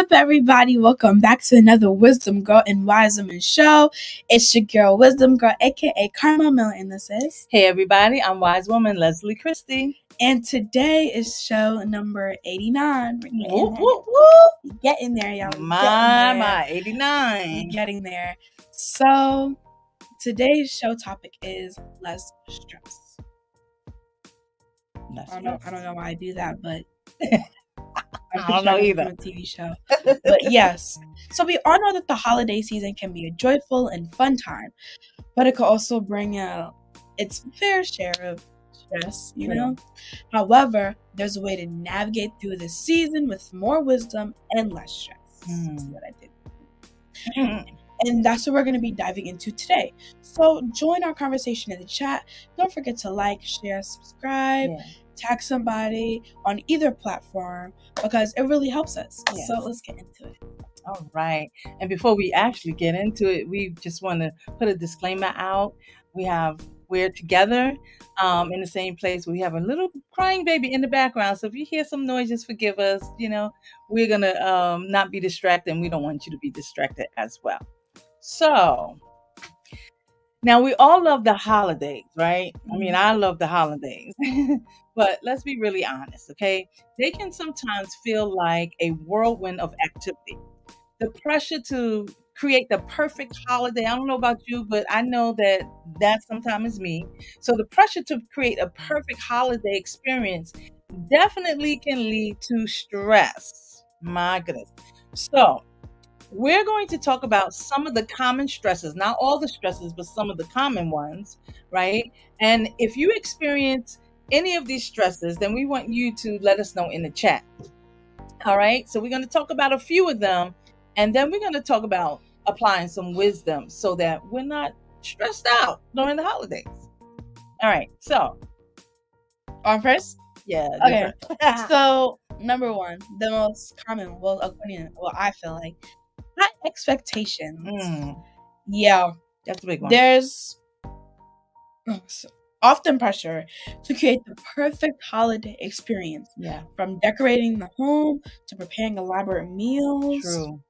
up, everybody? Welcome back to another Wisdom Girl and Wise Woman show. It's your girl, Wisdom Girl, aka Carmel Miller, and this is. Hey, everybody, I'm Wise Woman Leslie Christie. And today is show number 89. Whoop, whoop, whoop. Getting there, y'all. My 89. Getting there. So, today's show topic is less stress. I don't know why I do that, but I don't know either. From a TV show. But yes. So we all know that the holiday season can be a joyful and fun time, but it can also bring out its fair share of stress, you know? However, there's a way to navigate through this season with more wisdom and less stress. That's what I did. And that's what we're going to be diving into today. So join our conversation in the chat. Don't forget to like, share, subscribe, tag somebody on either platform because it really helps us. Yes. So let's get into it. All right. And before we actually get into it, we just want to put a disclaimer out. We're together in the same place. We have a little crying baby in the background. So if you hear some noise, just forgive us. You know, we're going to not be distracted, and we don't want you to be distracted as well. So now we all love the holidays, right? I mean, I love the holidays, but let's be really honest, okay? They can sometimes feel like a whirlwind of activity. The pressure to create the perfect holiday, I don't know about you, but I know that sometimes is me. So the pressure to create a perfect holiday experience definitely can lead to stress. My goodness. So we're going to talk about some of the common stresses, not all the stresses, but some of the common ones, right? And if you experience any of these stresses, then we want you to let us know in the chat. All right. So we're going to talk about a few of them, and then we're going to talk about applying some wisdom so that we're not stressed out during the holidays. All right. So on first? Yeah. Okay. So number one, the most common, I feel like, high expectations. Yeah, that's a big one. There's often pressure to create the perfect holiday experience. Yeah. From decorating the home to preparing elaborate meals. True.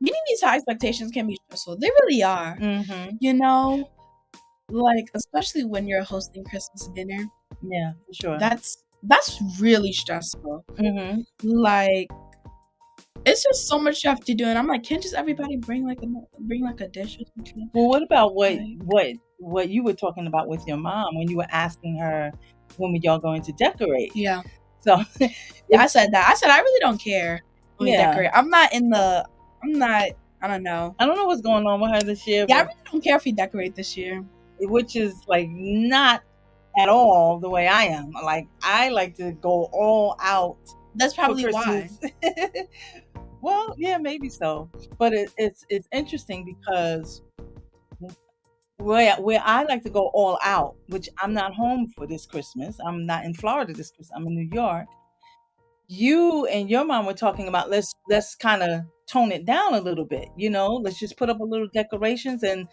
Meeting these high expectations can be stressful. They really are. You know, like especially when you're hosting Christmas dinner. Yeah, for sure. That's really stressful. Like, it's just so much you have to do, and I'm like, can't just everybody bring like a dish or something? Well, what about what you were talking about with your mom when you were asking her when were y'all going to decorate? Yeah. So I said that. I said I really don't care when we decorate. I don't know. I don't know what's going on with her this year. Yeah, I really don't care if we decorate this year. Which is like not at all the way I am. Like I like to go all out. That's probably why. Well, yeah, maybe so. But it's interesting because where I like to go all out, which I'm not home for this Christmas. I'm not in Florida this Christmas. I'm in New York. You and your mom were talking about let's kind of tone it down a little bit. You know, let's just put up a little decorations and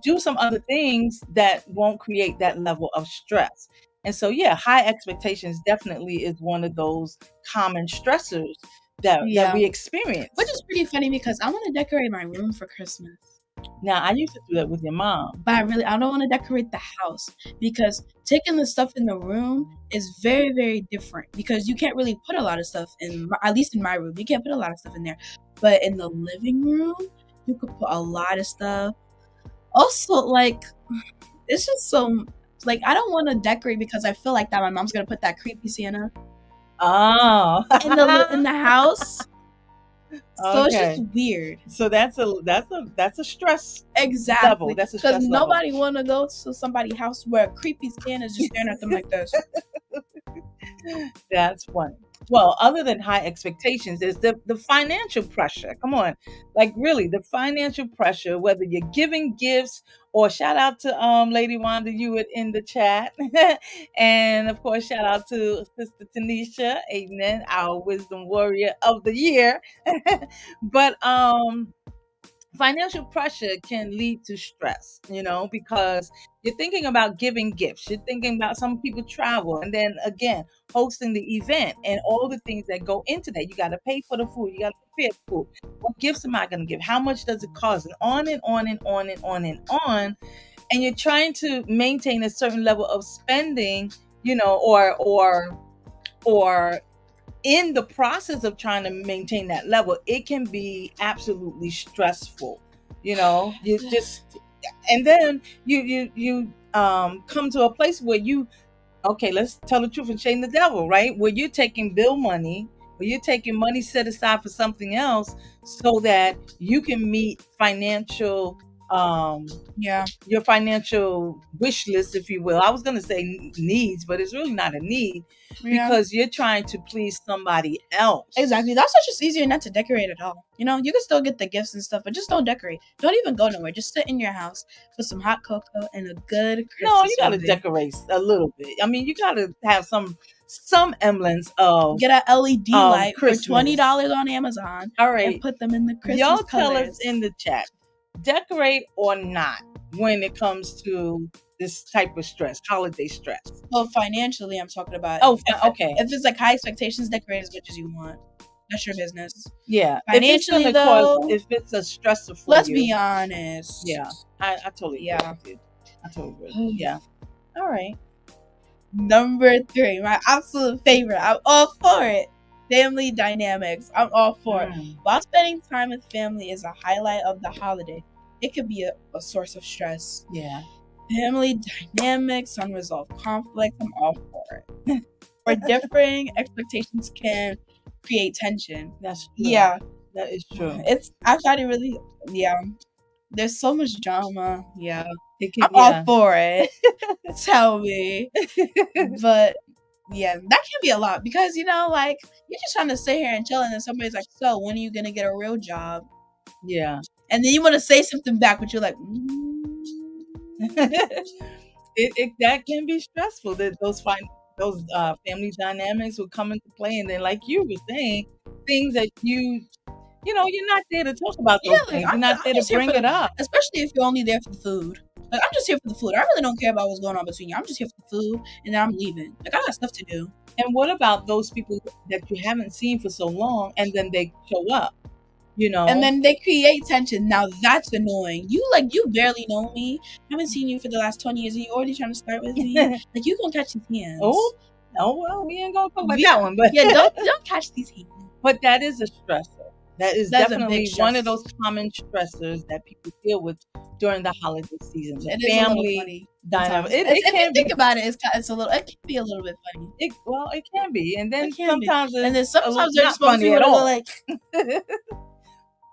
do some other things that won't create that level of stress. And so, yeah, high expectations definitely is one of those common stressors that we experience. Which is pretty funny because I want to decorate my room for Christmas. Now, I used to do that with your mom. But I don't want to decorate the house because taking the stuff in the room is very, very different because you can't really put a lot of stuff at least in my room, you can't put a lot of stuff in there. But in the living room, you could put a lot of stuff. Also, like, it's just so, like, I don't want to decorate because I feel like that my mom's going to put that creepy Santa in the house. So it's just weird. So that's a stress level. That's a stress level. Because nobody want to go to somebody's house where a creepy Santa's just staring at them like this. That's funny. Well, other than high expectations, there's the financial pressure. Come on. Like really, the financial pressure, whether you're giving gifts or shout out to Lady Wanda, you in the chat. And of course, shout out to Sister Tanisha, amen, our wisdom warrior of the year. But financial pressure can lead to stress, because you're thinking about giving gifts, you're thinking about, some people travel, and then again hosting the event and all the things that go into that. You got to pay for the food, you got to prepare the food. What gifts am I going to give? How much does it cost? And on and on and on and on and on. And you're trying to maintain a certain level of spending, or in the process of trying to maintain that level, it can be absolutely stressful. You just, and then you come to a place where okay, let's tell the truth and shame the devil, right? Where you're taking bill money, where you're taking money set aside for something else so that you can meet your financial wish list, if you will. I was going to say needs, but it's really not a need, because you're trying to please somebody else. Exactly. That's why it's easier not to decorate at all. You can still get the gifts and stuff, but just don't decorate. Don't even go nowhere. Just sit in your house with some hot cocoa and a good Christmas. No, you got to decorate a little bit. I mean, you got to have some emblems of, get an LED light Christmas for $20 on Amazon. All right, and put them in the Christmas Y'all colors. Tell us in the chat, decorate or not when it comes to this type of stress, holiday stress. Well, financially, I'm talking about. Oh, okay. If it's like high expectations, decorate as much as you want. That's your business. Yeah. Financially, though, if it's a stressor for let's you. be honest. Yeah. I totally agree with you. I totally agree. Yeah. All right. Number 3, my absolute favorite. I'm all for it. Family dynamics. I'm all for it. While spending time with family is a highlight of the holiday, it could be a source of stress. Yeah. Family dynamics, unresolved conflict, I'm all for it. Or differing expectations can create tension. That's true. Yeah. That is true. I thought it really, there's so much drama. Yeah. I'm all for it. Tell me. But yeah, that can be a lot because, you're just trying to sit here and chill, and then somebody's like, so when are you going to get a real job? Yeah. And then you want to say something back, but you're like, that can be stressful. That those family dynamics will come into play, and then, like you were saying, things that you're not there to talk about those things. You're not there to bring it up, especially if you're only there for the food. Like, I'm just here for the food. I really don't care about what's going on between you. I'm just here for the food, and then I'm leaving. Like, I got stuff to do. And what about those people that you haven't seen for so long, and then they show up? And then they create tension. Now that's annoying. You barely know me. I haven't seen you for the last 20 years, and you already trying to start with me. Like, you gonna catch these hands. Oh, no, well, we ain't gonna talk about that one, but don't catch these hands. But that is a stressor. That's definitely one of those common stressors that people deal with during the holiday season. The family dynamic. If you think about it, it's a little. It can be a little bit funny. It can be, and then sometimes they're just funny at all. Like.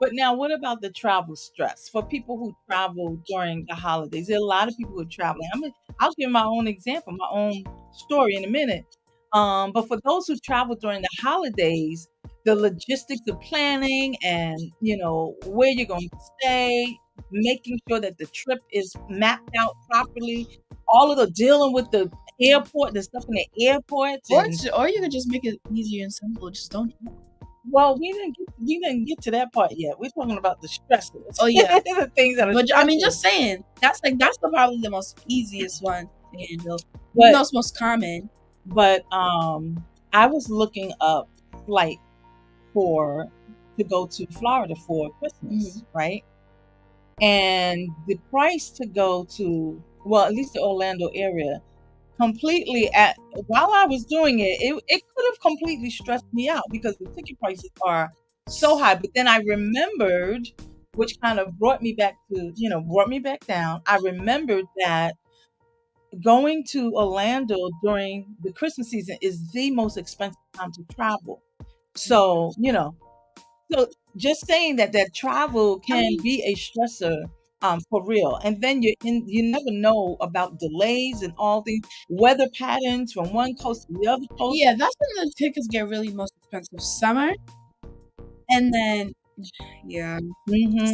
But now, what about the travel stress for people who travel during the holidays? There are a lot of people who are traveling. I'll give my own example, my own story in a minute. But for those who travel during the holidays, the logistics of planning and, where you're going to stay, making sure that the trip is mapped out properly, all of the dealing with the airport, the stuff in the airports. Or you could just make it easier and simple. Just don't. Well, we didn't get to that part yet. We're talking about the stressors. Oh yeah, the things that are. But stressful. just saying that's probably the most easiest one to handle. But it's most common. But I was looking up flight to go to Florida for Christmas, right? And the price to go to, at least the Orlando area, completely while I was doing it could have completely stressed me out because the ticket prices are so high. But then I remembered, which kind of brought me back down. I remembered that going to Orlando during the Christmas season is the most expensive time to travel. So, so just saying that travel can be a stressor. For real. And then you never know about delays and all these weather patterns from one coast to the other coast. Yeah, that's when the tickets get really most expensive. Summer, and then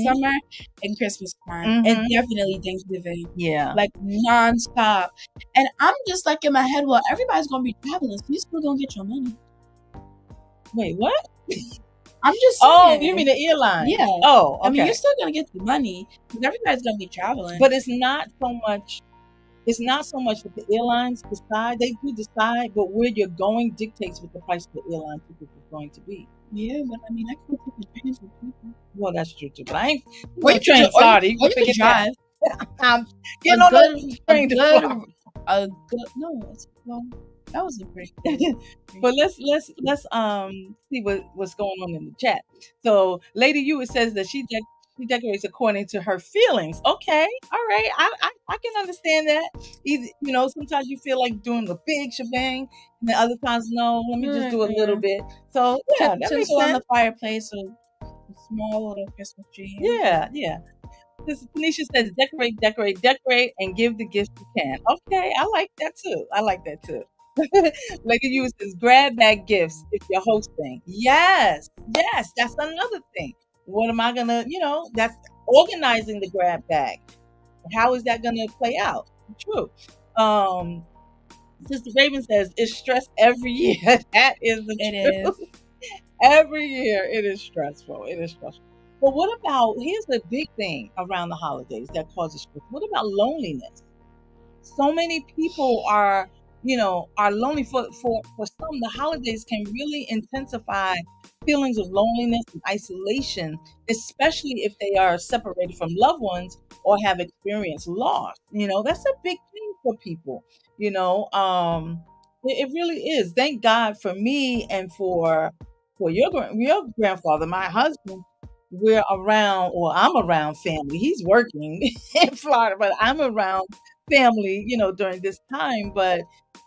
summer and Christmas time, and definitely Thanksgiving. Yeah, like nonstop. And I'm just like in my head, well, everybody's gonna be traveling, so you still gonna get your money. Wait, what? I'm just Oh, you saying. mean the airline? Yeah. Oh, I mean, okay. you're still gonna get the money because everybody's gonna be traveling. But it's not so much. It's not so much that the airlines decide. They do decide, but where you're going dictates what the price of the airline ticket is going to be. Yeah, but I mean, I can take the train for people. Well, that's true too. But I ain't Or no train to Florida. You or can you could figure that. drive. I'm getting A on good, the a train to good, Florida. a good. No, well, that was a great. But let's see what's going on in the chat. So Lady U, it says that she decorates according to her feelings. Okay, all right, I can understand that. Either, sometimes you feel like doing the big shebang, and then other times no, let me just do a little bit. So yeah, that makes Tinsel on sense. the fireplace, a small little Christmas tree. Yeah. This Tanisha says decorate, and give the gifts you can. Okay, I like that too. Lady U says grab bag gifts if you're hosting. Yes, that's another thing. What am I gonna, that's organizing the grab bag. How is that gonna play out? True. Sister Raven says it's stress every year. That is the truth. Is. Every year it is stressful. But what about, here's the big thing around the holidays that causes stress. What about loneliness? So many people are lonely. For some, the holidays can really intensify feelings of loneliness and isolation, especially if they are separated from loved ones or have experienced loss. That's a big thing for people. It really is. Thank God for me and for your grandfather, my husband. We're around, or I'm around family. He's working in Florida, but I'm around family, during this time. But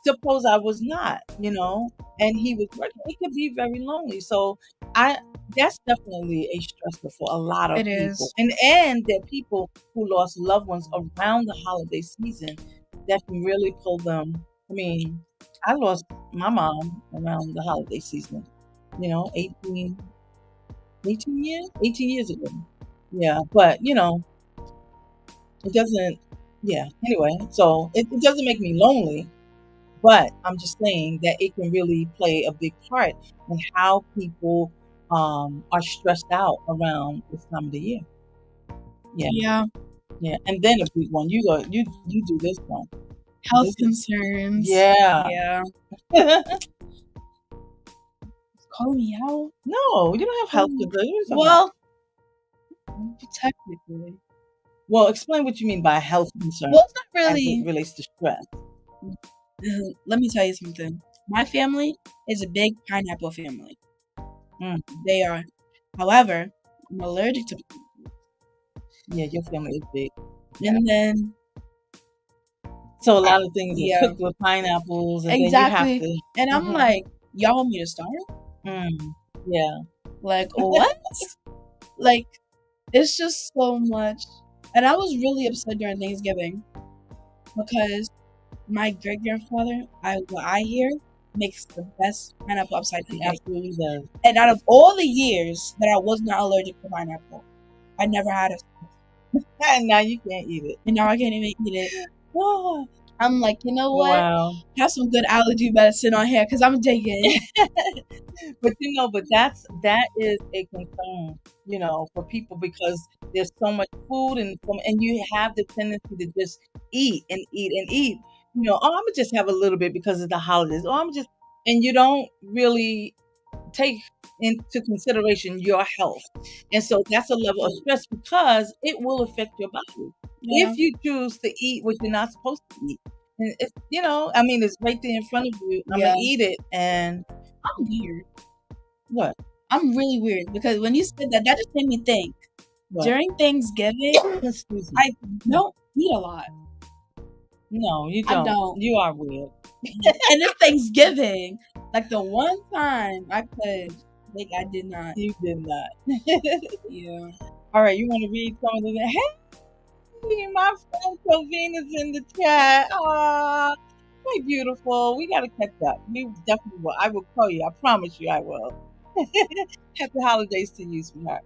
suppose I was not, and he was working, it could be very lonely. So I that's definitely a stressor for a lot of It people. is. And there are people who lost loved ones around the holiday season that can really pull them. I mean, I lost my mom around the holiday season, 18 years ago. Yeah, but it doesn't. Yeah. Anyway, so it doesn't make me lonely, but I'm just saying that it can really play a big part in how people are stressed out around this time of the year. Yeah. And then a big one. You do this one. Health concerns. Yeah. Call me out. No, you don't have health concerns. Well, technically. Well, explain what you mean by health concern. Well, it's not as really. it relates to stress. Let me tell you something. My family is a big pineapple family. They are. However, I'm allergic to pineapples. Yeah, your family is big. And then. So a lot of things are cooked with pineapples. And exactly. Then you have to. And I'm like, y'all want me to start? Yeah. Like, what? Like, it's just so much. And I was really upset during Thanksgiving because my great grandfather, what I hear, makes the best pineapple upside down. Absolutely does. And out of all the years that I was not allergic to pineapple, I never had it. And now you can't eat it. And now I can't even eat it. I'm like, you know what? Wow. Have some good allergy medicine on here because I'm digging. But that is a concern, for people, because there's so much food and you have the tendency to just eat and eat and eat. I'm gonna just have a little bit because of the holidays. And you don't really take into consideration your health. And so that's a level of stress because it will affect your body. Yeah. If you choose to eat what you're not supposed to eat. And it's, it's right there in front of you. I'm going to eat it. And I'm weird. What? I'm really weird because when you said that just made me think. What? During Thanksgiving, I don't eat a lot. No, you don't. I don't. You are weird. And it's Thanksgiving. Like the one time I could, I did not. You did not. Yeah. All right, you want to read some of the... Hey, my friend Sylvina's in the chat. Aw, so beautiful. We got to catch up. We definitely will. I will call you. I promise you I will. Happy holidays to you, sweetheart.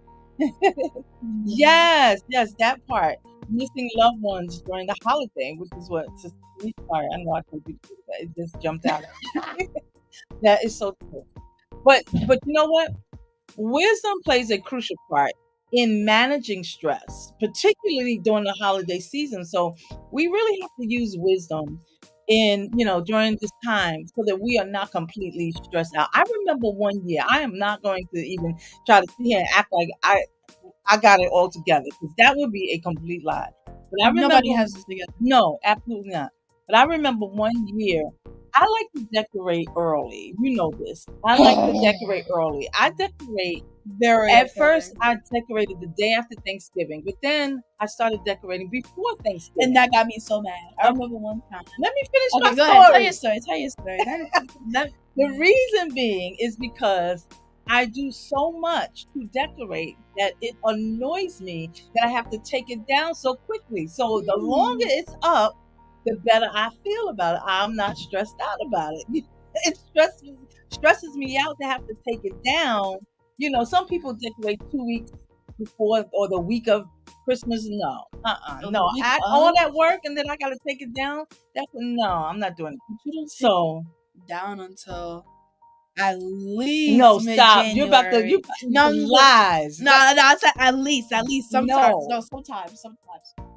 Yes, that part. Missing loved ones during the holiday, which is what... Sorry, I know I told you that. It just jumped out. That is so true. But you know what? wisdom plays a crucial part in managing stress, particularly during the holiday season. So we really have to use wisdom in, during this time so that we are not completely stressed out. I remember one year, I am not going to even try to sit here and act like I got it all together, because that would be a complete lie. But I remember, Nobody has this together. no, absolutely not. But I remember one year, I like to decorate early. You know this. I like to decorate early. I decorate. Very At okay. first, I decorated the day after Thanksgiving, but then I started decorating before Thanksgiving. And that got me so mad. I remember one time. Let me finish Okay, my go story. ahead. Tell your story. The reason being is because I do so much to decorate that it annoys me that I have to take it down so quickly. So the longer it's up, the better I feel about it. I'm not stressed out about it. It stresses me out to have to take it down. Some people decorate 2 weeks before or the week of Christmas. No, no. All that work and then I got to take it down. No, I'm not doing it. You don't So down until at least no, stop. You're about to lies. No, I said at least sometimes. No. Sometimes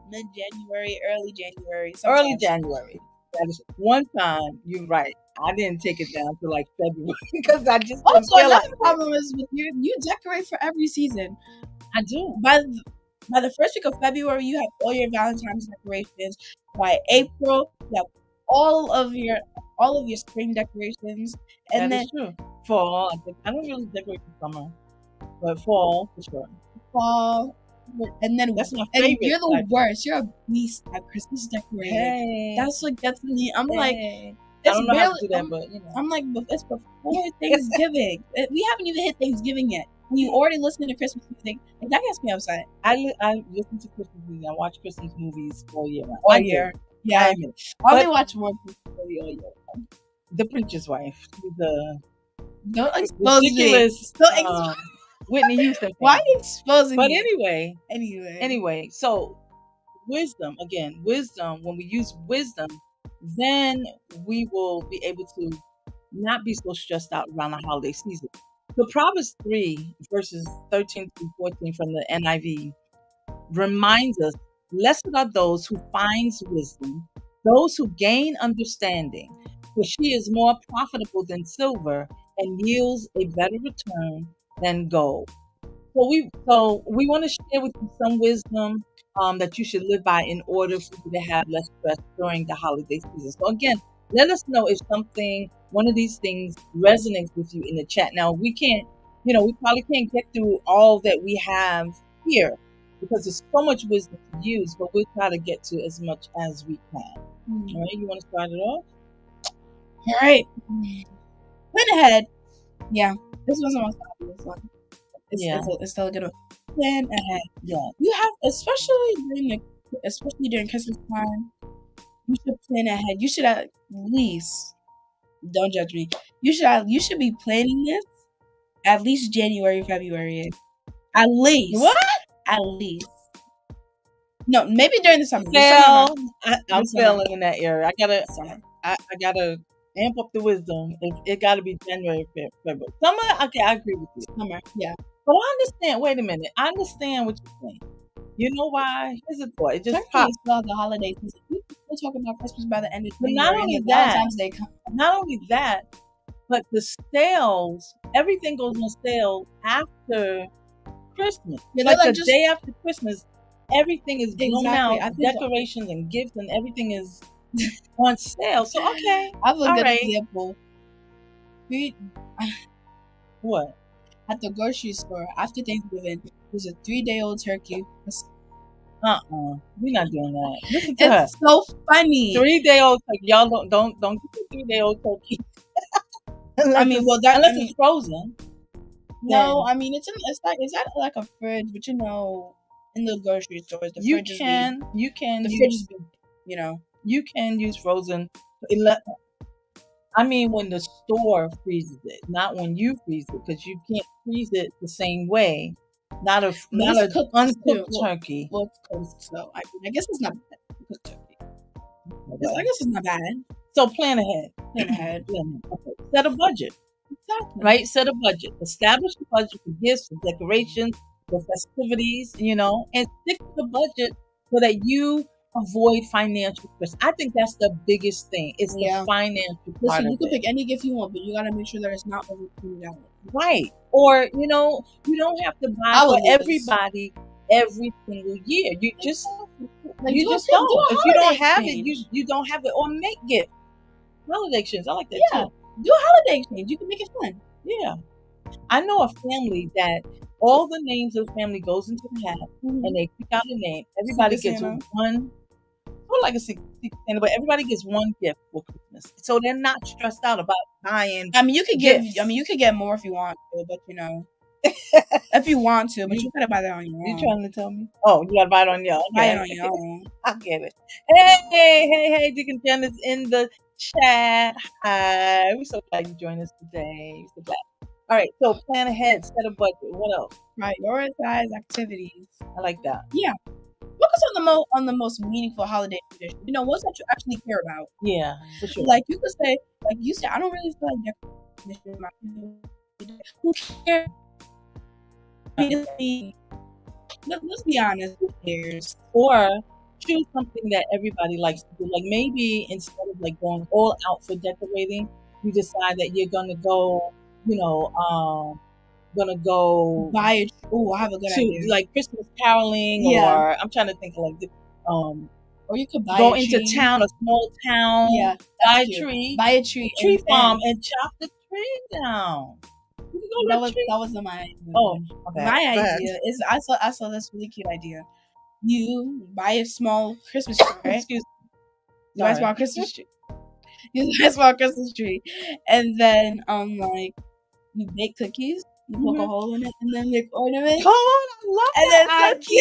mid-January, early January. Early January. That is one time. You're right. I didn't take it down to like February because I just didn't feel like the problem is with you decorate for every season. I do. By the first week of February, you have all your Valentine's decorations. By April, you have all of your spring decorations, and that is true. Fall. I don't really decorate for summer, but fall for sure. Fall. And then that's my favorite. And you're the worst. You're a beast at Christmas decorating. Hey. That's what gets me. I'm like, I don't know how to do that, but I'm like, it's before Thanksgiving. We haven't even hit Thanksgiving yet. When you already listen to Christmas music, like, that gets me upset. I listen to Christmas music. I watch Christmas movies all year. All year. Yeah. I'll be watching more Christmas movies all year. The Preacher's Wife. Don't expose ridiculous. Whitney Houston. Why are you exposing But me? Anyway, so wisdom, again, when we use wisdom, then we will be able to not be so stressed out around the holiday season. So Proverbs 3, verses 13 through 14 from the NIV reminds us, blessed are those who find wisdom, those who gain understanding, for she is more profitable than silver and yields a better return than gold. So we want to share with you some wisdom that you should live by in order for you to have less stress during the holiday season. So again, let us know if one of these things resonates with you in the chat. Now we can't, we probably can't get through all that we have here because there's so much wisdom to use, but we'll try to get to as much as we can. All right, you want to start it off? All right. Plan ahead. Yeah, this was the most obvious one. It's still a good one. Plan ahead. Yeah. You have, especially during Christmas time, you should plan ahead. You should at least, don't judge me. You should be planning this at least January, February. At least. What? At least. No, maybe during the summer. I'm failing in that area. I gotta amp up the wisdom. It gotta be January, February. Summer, okay, I agree with you. Summer, yeah. But I understand. Wait a minute. I understand what you're saying. You know why? Here's a thought. It just popped. The holiday season. We're talking about Christmas by the end of the year. Not only that, but the sales. Everything goes on sale after Christmas. Yeah, like the day after Christmas, everything is blown out. Decorations and gifts and everything is on sale. So okay, I have a good example. What? At the grocery store after Thanksgiving, there's a 3-day-old turkey. We're not doing that. Listen to it's her. So funny. 3-day-old turkey. Y'all don't get the 3-day-old turkey. unless it's frozen. No, I mean it's not like a fridge, but in the grocery stores, the fridge is you can use frozen. I mean, when the store freezes it, not when you freeze it, because you can't freeze it the same way. Not a uncooked turkey. Well, it's cooked, so I guess it's not bad. Cooked turkey. I guess it's not bad. So plan ahead. Okay. Set a budget. Exactly. Right? Set a budget. Establish a budget for gifts, for decorations, for festivities, and stick to the budget so that you avoid financial stress. I think that's the biggest thing. It's the financial part Listen, of you can it. pick any gift you want, but you gotta make sure that it's not over $20. Right. Or, you don't have to buy I would for lose. everybody every single year. You just Like, you do a just gift- don't. do a If you don't holiday have it, exchange. you don't have it. Or make gifts. Holiday exchange. I like that Yeah. too. Do a holiday exchange. You can make it fun. Yeah. I know a family that all the names of the family goes into the hat and they pick out a name. Everybody Secret gets Santa. one, or like a secret Santa, but everybody gets one gift for Christmas. So they're not stressed out about buying. I mean, you could gifts. you could get more if you want to, but if you want to, but you gotta buy that on your own. You trying to tell me? Oh, you gotta buy it on your own. Buy it on your own. I get it. Hey, Deacon Jen is in the chat. Hi, we're so glad you joined us today. We're so glad. All right, so plan ahead, set a budget. What else? Prioritize activities. I like that. Yeah. Focus on the most meaningful holiday tradition. Ones that you actually care about. Yeah, for sure. Like you could say, like you said, I don't really feel like decorating. Who cares? Let's be honest. Who cares? Or choose something that everybody likes to do. Like maybe instead of like going all out for decorating, you decide that you're gonna go, Buy it. Oh, I have a good idea. Like Christmas caroling, or I'm trying to think of like or you could buy go a into tree. town, a small town, buy a tree, tree farm, and chop the tree down. That was my idea. Oh, okay. My idea is I saw this really cute idea. You buy a small Christmas tree, right? Excuse me. You buy a small Christmas tree. You buy a small Christmas tree, and then like you bake cookies. You poke a hole in it and then make ornaments. Come on, I love and that. It's so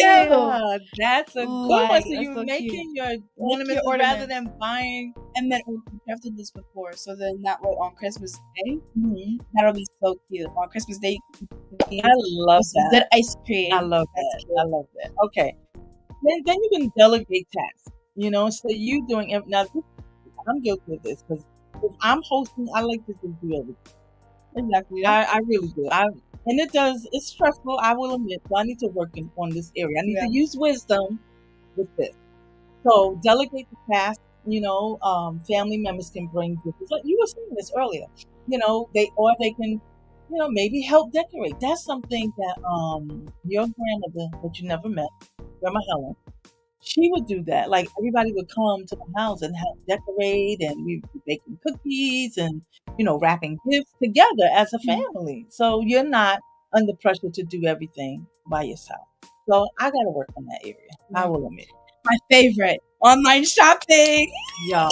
cute. That's a good one. So you're making your ornaments rather than buying. And then we crafted this before, so then that way on Christmas Day, that'll be so cute. On Christmas Day, I love that. Good ice cream. I love that. I love that. Okay, then you can delegate tasks. So you doing it now. I'm guilty of this because if I'm hosting, I like to just do everything. Exactly. I really do. And it's stressful, I will admit, but I need to work on this area. I need to use wisdom with this. So delegate the task, family members can bring gifts. Like you were saying this earlier. They can, maybe help decorate. That's something that your grandmother that you never met, Grandma Helen, she would do that. Like everybody would come to the house and help decorate, and we'd be baking cookies and wrapping gifts together as a family. So you're not under pressure to do everything by yourself. So I gotta work on that area. I will admit. My favorite, online shopping. Y'all,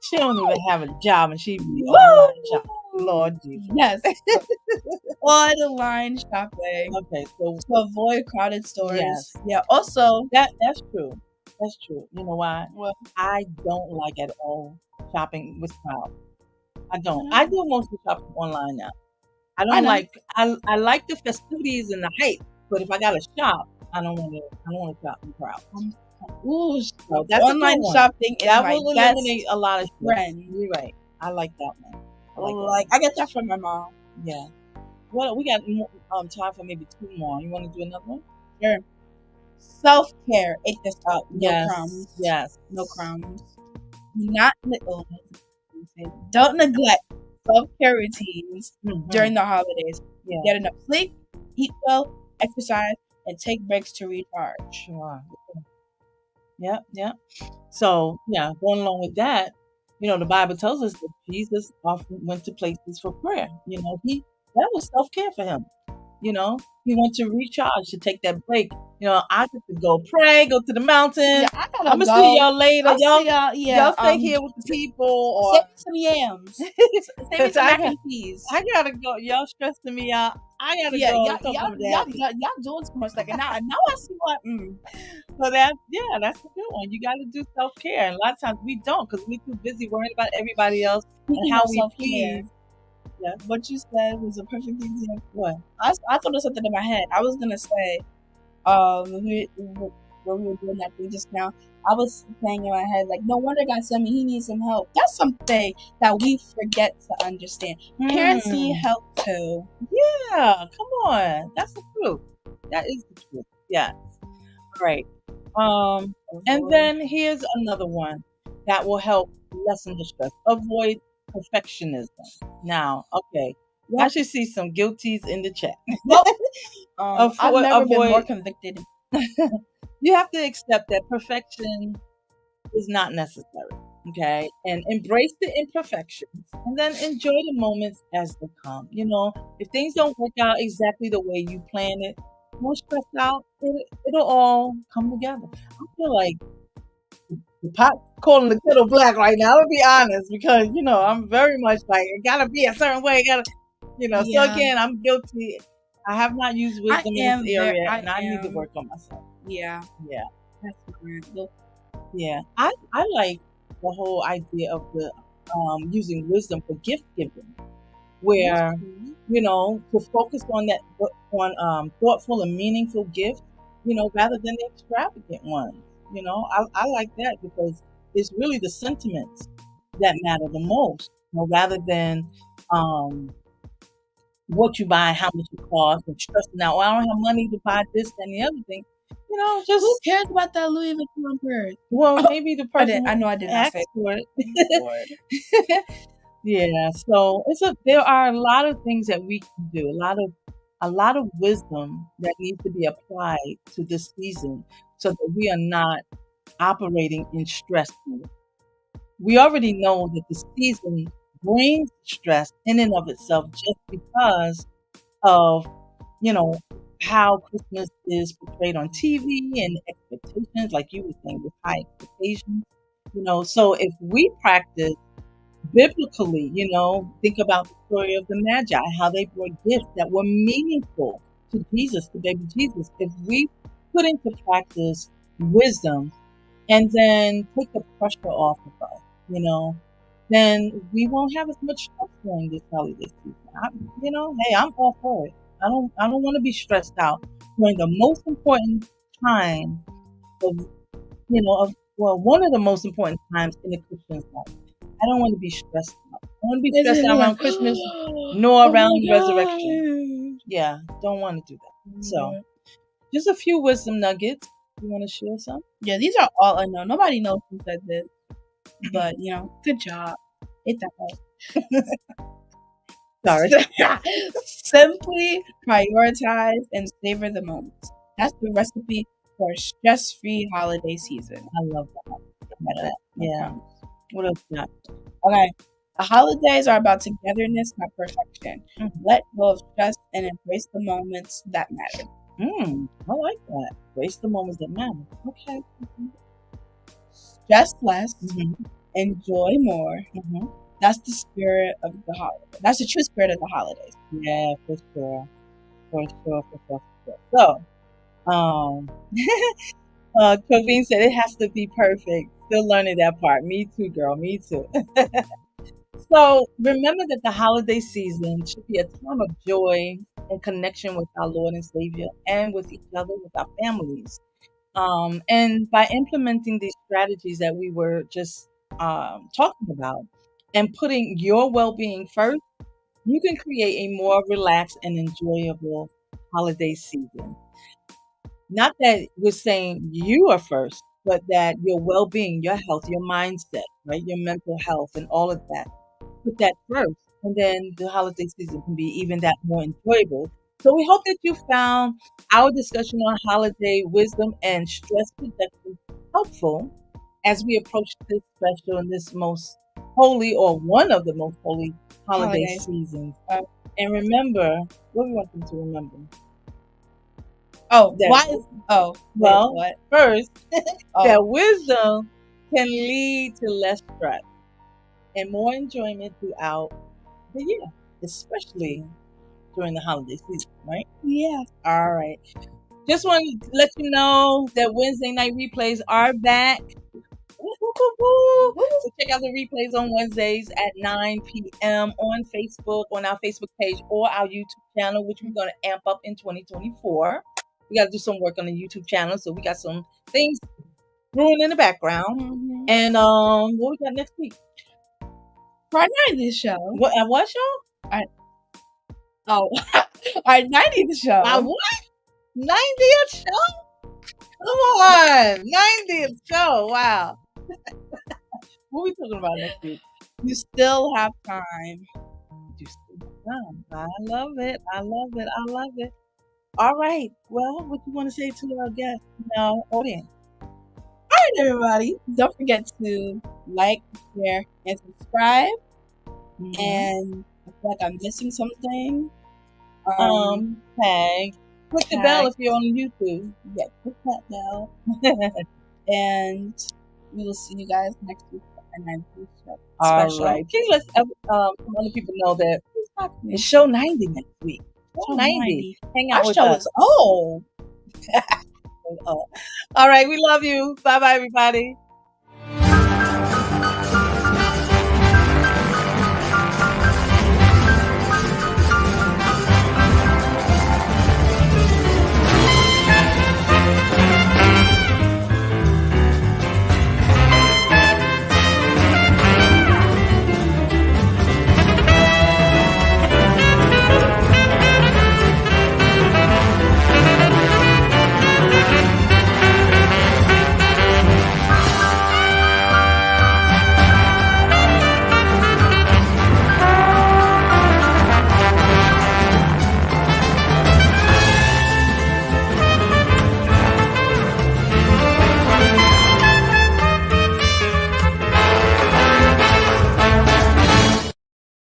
she don't even have a job and she be online shopping. Lord Jesus. Yes. Online shopping. Okay, so to avoid crowded stores. Yes. Yeah. Also, that's true. That's true. You know why? Well, I don't like at all shopping with crowds. I don't. I do mostly shopping online now. I like the festivities and the hype, but if I gotta shop, I don't want to shop in crowds. Ooh, so that's online shopping is that my will eliminate a lot of friends. You're right. I like that one. I get that from my mom. Yeah. Well, we got time for maybe 2 more. You want to do another one? Sure. Self-care. Ate this up. No crumbs. Yes. No crumbs. Don't neglect self-care routines during the holidays. Yeah. Get enough sleep, eat well, exercise, and take breaks to recharge. Sure. Yep. So, going along with that, the Bible tells us that Jesus often went to places for prayer. That was self-care for him. He went to recharge, to take that break. I get to go pray, go to the mountain. Yeah, I'm gonna see y'all later. Y'all stay here with the people, or save some yams. Save some mac and cheese. I gotta go. Y'all stressing me out. I gotta go. Y'all doing too much. Like now I see what. So that's a good one. You gotta do self-care, and a lot of times we don't because we're too busy worrying about everybody else and how we please. Yeah, what you said was a perfect example. What? I thought of something in my head. I was gonna say, when we were doing that thing just now, I was saying in my head, like, no wonder God sent me. He needs some help. That's something that we forget to understand. Parents need help too. Yeah, come on. That's the truth. That is the truth. Yeah. Right. And then here's another one that will help lessen the stress. Avoid perfectionism. Now, okay. I should see some guilties in the chat. I've never been more convicted. You have to accept that perfection is not necessary. Okay. And embrace the imperfections and then enjoy the moments as they come. You know, if things don't work out exactly the way you plan it, don't stress out. It'll all come together. I feel like the pot calling the kettle black right now. I'll be honest because, you know, I'm very much like, it gotta be a certain way. So again, I'm guilty. I have not used wisdom in this area and I need to work on myself. Yeah. Yeah. That's weird. Yeah. I like the whole idea of the using wisdom for gift giving, where you know, to focus on that on thoughtful and meaningful gifts, you know, rather than the extravagant ones. You know, I like that because it's really the sentiments that matter the most, you know, rather than what you buy, how much it costs, and stressing out. Well, I don't have money to buy this and the other thing. You know, just who cares about that Louis Vuitton purse? Well, maybe the person I know I did not say for it. Yeah, so there are a lot of things that we can do, a lot of wisdom that needs to be applied to this season so that we are not operating in stress mode. We already know that the season brings stress in and of itself just because of, you know, how Christmas is portrayed on TV and expectations, like you were saying, with high expectations. You know, so if we practice biblically, you know, think about the story of the Magi, how they brought gifts that were meaningful to Jesus, to baby Jesus. If we put into practice wisdom and then take the pressure off of us, you know, then we won't have as much stress during this holiday season. I'm all for it. I don't want to be stressed out during the most important time of, one of the most important times in a Christian's life. I don't want to be stressed out. I don't want to be stressed out around Christmas nor around resurrection. Yeah, don't want to do that. So, just a few wisdom nuggets. You want to share some? Yeah, these are all unknown. Nobody knows who said this. But, good job. Hit that up. Sorry. Simply prioritize and savor the moments. That's the recipe for a stress-free holiday season. I love that. Yeah. What else you got? Okay. The holidays are about togetherness, not perfection. Let go of stress and embrace the moments that matter. I like that. Embrace the moments that matter. Okay. Stress less. Enjoy more. That's the spirit of the holiday. That's the true spirit of the holidays. Yeah, for sure. For sure. So, Kaveen said it has to be perfect. Still learning that part. Me too, girl. Me too. So remember that the holiday season should be a time of joy and connection with our Lord and Savior and with each other, with our families. And by implementing these strategies that we were just talking about and putting your well-being first, you can create a more relaxed and enjoyable holiday season. Not that we're saying you are first, but that your well-being, your health, your mindset, right, your mental health and all of that, put that first. And then the holiday season can be even that more enjoyable. So we hope that you found our discussion on holiday wisdom and stress reduction helpful as we approach this special and this most holy, or one of the most holy holiday seasons. And remember, what do we want them to remember? First, that wisdom can lead to less stress and more enjoyment throughout the year, especially during the holiday season, right? Yeah. All right. Just want to let you know that Wednesday night replays are back. So check out the replays on Wednesdays at 9 p.m. on Facebook, on our Facebook page, or our YouTube channel, which we're going to amp up in 2024. We got to do some work on the YouTube channel, so we got some things brewing in the background. Mhm. And what we got next week? For our 90th show. What show? Oh, our 90th show. Our what? 90th show? Come on, 90th show. Wow. What are we talking about next week? You still have time. You still have time. I love it. I love it. I love it. All right. Well, what you want to say to our guests, audience? All right, everybody. Don't forget to like, share, and subscribe. Mhm. And I feel like I'm missing something. Tag. Click the bell if you're on YouTube. Yeah, click that bell. And we will see you guys next week for our 90th show. All right. Can you let some other people know that it's show 90 next week? Show 90. Hang out our with show us. is old. All right. We love you. Bye-bye, everybody.